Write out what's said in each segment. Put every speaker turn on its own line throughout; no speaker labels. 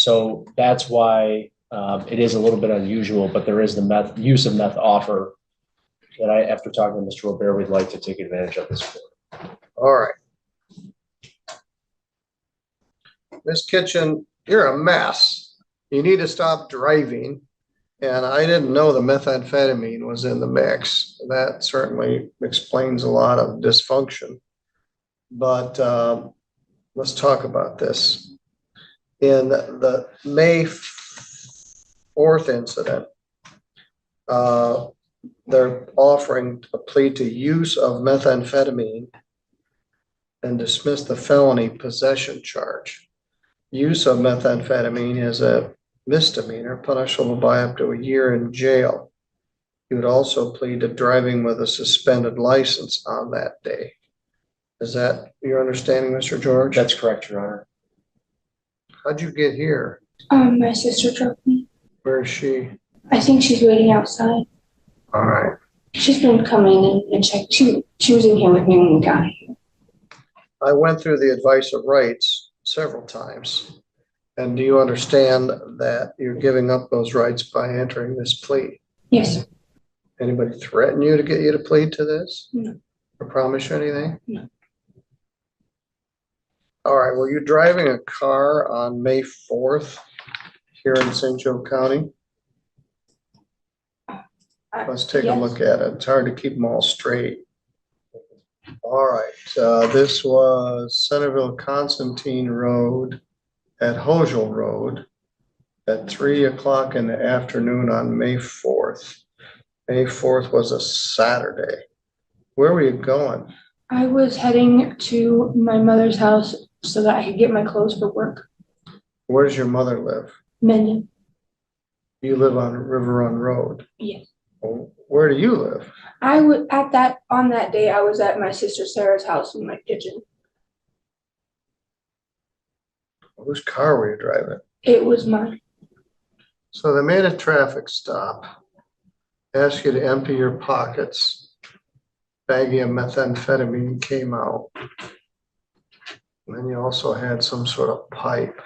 So that's why it is a little bit unusual, but there is the use of meth offer that after talking to Mr. Robert, we'd like to take advantage of this.
All right. Miss Kitchen, you're a mess. You need to stop driving. And I didn't know the methamphetamine was in the mix. That certainly explains a lot of dysfunction. But let's talk about this. In the May 4th incident, they're offering a plea to use of methamphetamine and dismiss the felony possession charge. Use of methamphetamine is a misdemeanor punishable by up to a year in jail. He would also plead to driving with a suspended license on that day. Is that your understanding, Mr. George?
That's correct, Your Honor.
How'd you get here?
My sister drove me.
Where is she?
I think she's waiting outside.
All right.
She's been coming and check. She was in here with me when we got here.
I went through the advice of rights several times. And do you understand that you're giving up those rights by entering this plea?
Yes.
Anybody threaten you to get you to plead to this?
No.
Or promise you anything?
No.
All right. Were you driving a car on May 4th here in St. Joe County? Let's take a look at it. It's hard to keep them all straight. All right. This was Centerville Constantine Road at Hogel Road at 3 o'clock in the afternoon on May 4th. May 4th was a Saturday. Where were you going?
I was heading to my mother's house so that I could get my clothes for work.
Where does your mother live?
Mendon.
You live on River Run Road.
Yes.
Where do you live?
I would on that day I was at my sister Sarah's house in my kitchen.
Whose car were you driving?
It was mine.
So they made a traffic stop, asked you to empty your pockets. Baggie of methamphetamine came out. And then you also had some sort of pipe.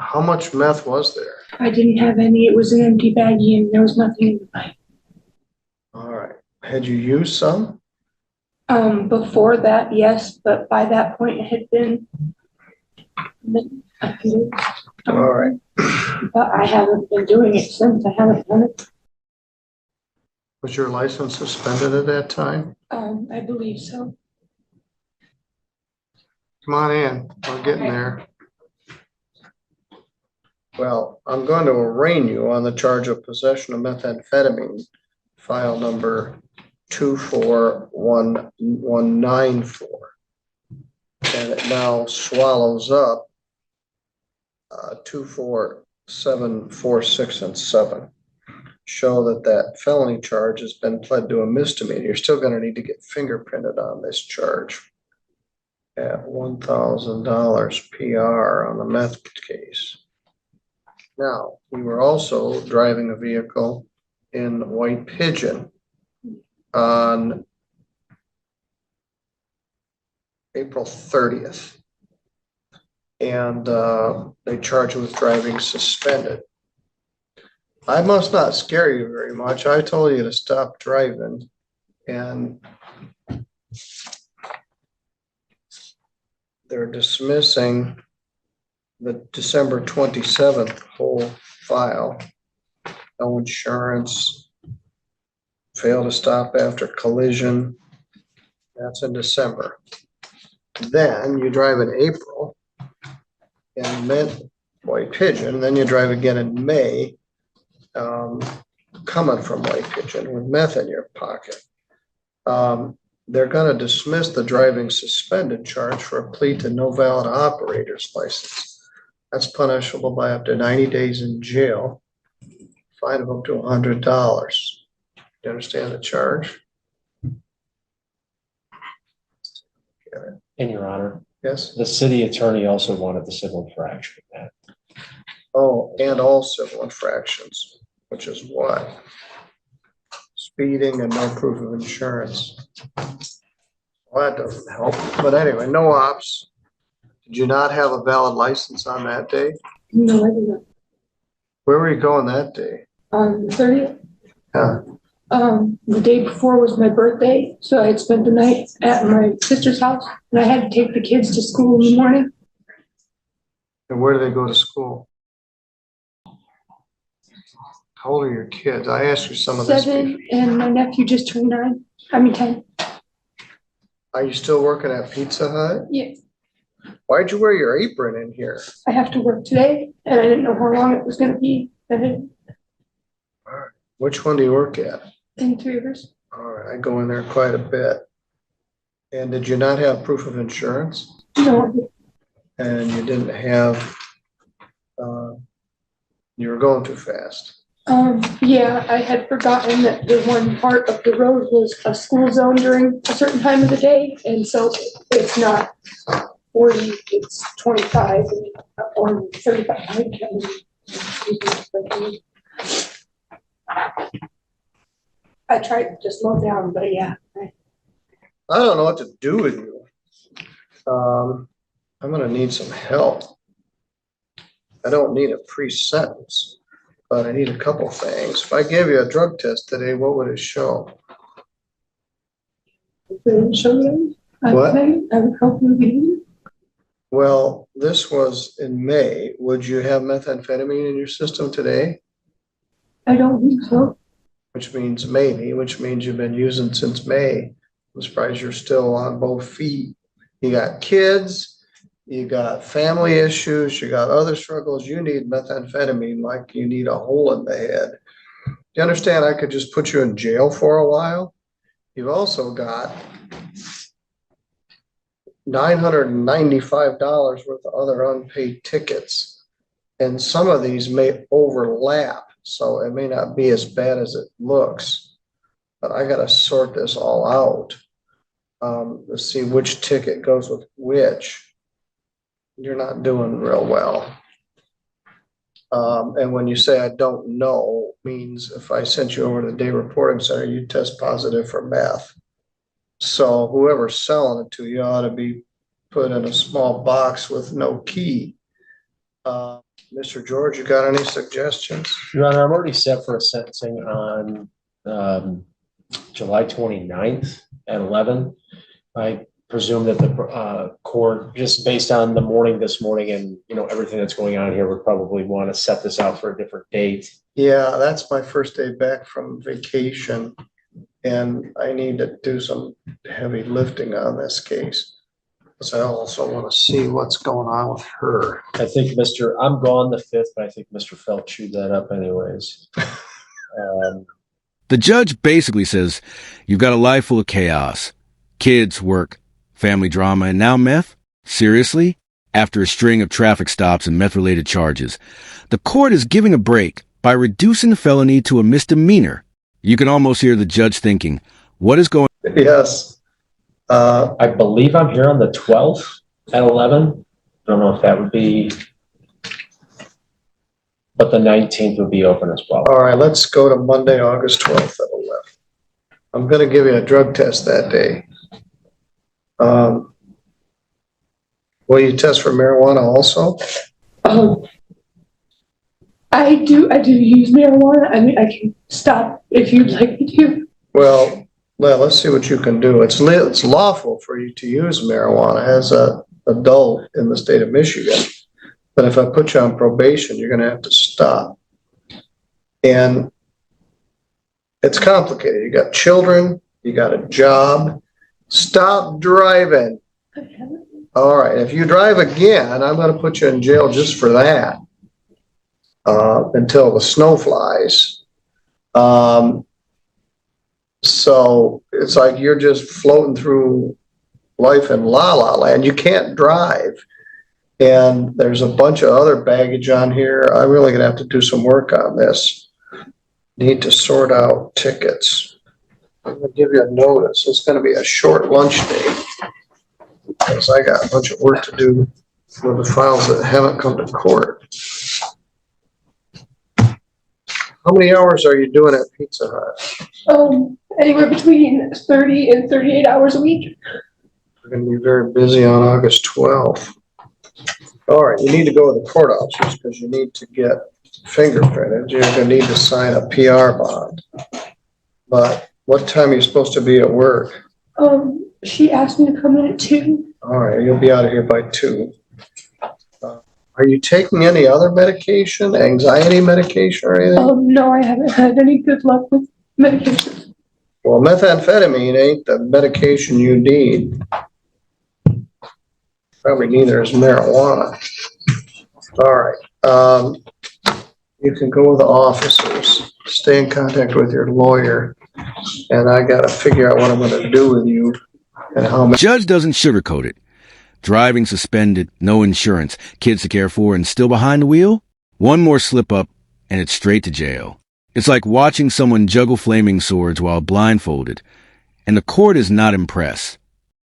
How much meth was there?
I didn't have any. It was an empty baggie and there was nothing in the pipe.
All right. Had you used some?
Before that, yes, but by that point it had been a few.
All right.
But I haven't been doing it since. I haven't done it.
Was your license suspended at that time?
I believe so.
Come on in. We're getting there. Well, I'm going to arraign you on the charge of possession of methamphetamine, file number 241194. And it now swallows up 24746 and 7. Show that felony charge has been pled to a misdemeanor. You're still going to need to get fingerprinted on this charge at $1,000 PR on the meth case. Now, we were also driving a vehicle in White Pigeon on April 30th. And they charged you with driving suspended. I must not scare you very much. I told you to stop driving, and they're dismissing the December 27th whole file. No insurance, failed to stop after collision. That's in December. Then you drive in April and then White Pigeon. Then you drive again in May, coming from White Pigeon with meth in your pocket. They're going to dismiss the driving suspended charge for a plea to no valid operator's license. That's punishable by up to 90 days in jail, fine of up to $100. You understand the charge?
In Your Honor.
Yes.
The city attorney also wanted the civil infraction of that.
Oh, and all civil infractions, which is what? Speeding and no proof of insurance. Well, that doesn't help. But anyway, no ops. Did you not have a valid license on that day?
No, I did not.
Where were you going that day?
On the 30th,
Yeah.
the day before was my birthday, so I had spent the night at my sister's house, and I had to take the kids to school in the morning.
And where do they go to school? How old are your kids? I asked you some of this.
7, and my nephew just turned 9. I mean 10.
Are you still working at Pizza Hut?
Yeah,
Why'd you wear your apron in here?
I have to work today, and I didn't know how long it was going to be.
Which one do you work at?
In 3 Rivers.
All right, I go in there quite a bit. And did you not have proof of insurance?
No,
And you didn't have, you were going too fast.
yeah, I had forgotten that the one part of the road was a school zone during a certain time of the day, and so it's not 40, it's 25 or 35. I can't remember. I tried to slow down, but yeah.
I don't know what to do with you. I'm gonna need some help. I don't need a pre-sentence, but I need a couple things. If I gave you a drug test today, what would it show?
Show you.
What?
I would help you get in.
Well, this was in May. Would you have methamphetamine in your system today?
I don't think so.
Which means maybe, which means you've been using since May. I'm surprised you're still on both feet. You got kids, you got family issues, you got other struggles. You need methamphetamine like you need a hole in the head. Do you understand I could just put you in jail for a while? You've also got $995 worth of other unpaid tickets. And some of these may overlap, so it may not be as bad as it looks. But I gotta sort this all out. Let's see which ticket goes with which. You're not doing real well. And when you say I don't know, means if I sent you over to the day reporting center, you test positive for meth. So whoever's selling it to you ought to be put in a small box with no key. Mr. George, you got any suggestions?
Your Honor, I'm already set for a sentencing on July 29th at 11. I presume that the court, just based on the morning this morning and everything that's going on here, would probably want to set this out for a different date.
Yeah, that's my first day back from vacation, and I need to do some heavy lifting on this case. Because I also want to see what's going on with her.
I think I'm gone the 5th, but I think Mr. Felt chewed that up anyways.
The judge basically says, you've got a life full of chaos. Kids, work, family drama, and now meth? Seriously? After a string of traffic stops and meth-related charges, the court is giving a break by reducing the felony to a misdemeanor. You can almost hear the judge thinking, what is going on?
Yes.
I believe I'm here on the 12th at 11. I don't know if that would be, but the 19th would be open as well.
All right, let's go to Monday, August 12th at 11. I'm going to give you a drug test that day. Will you test for marijuana also?
I do use marijuana. I mean, I can stop if you'd like me to.
Well, let's see what you can do. It's lawful for you to use marijuana as an adult in the state of Michigan. But if I put you on probation, you're going to have to stop. And it's complicated. You got children, you got a job. Stop driving. All right. If you drive again, I'm going to put you in jail just for that until the snow flies. So it's like you're just floating through life in la la land. You can't drive. And there's a bunch of other baggage on here. I'm really going to have to do some work on this. Need to sort out tickets. I'm going to give you a notice. It's going to be a short lunch day because I got a bunch of work to do for the files that haven't come to court. How many hours are you doing at Pizza Hut?
Anywhere between 30 and 38 hours a week.
We're going to be very busy on August 12th. All right, you need to go to the court officers because you need to get fingerprinted. You're gonna need to sign a PR bond. But what time are you supposed to be at work?
She asked me to come in at 2.
All right, you'll be out of here by 2. Are you taking any other medication, anxiety medication or anything?
No, I haven't had any good luck with medication.
Well, methamphetamine ain't the medication you need. Probably neither is marijuana. All right, you can go with the officers, stay in contact with your lawyer, and I gotta figure out what I'm gonna do with you and how much.
Judge doesn't sugarcoat it. Driving suspended, no insurance, kids to care for, and still behind the wheel? One more slip up, and it's straight to jail. It's like watching someone juggle flaming swords while blindfolded. And the court is not impressed.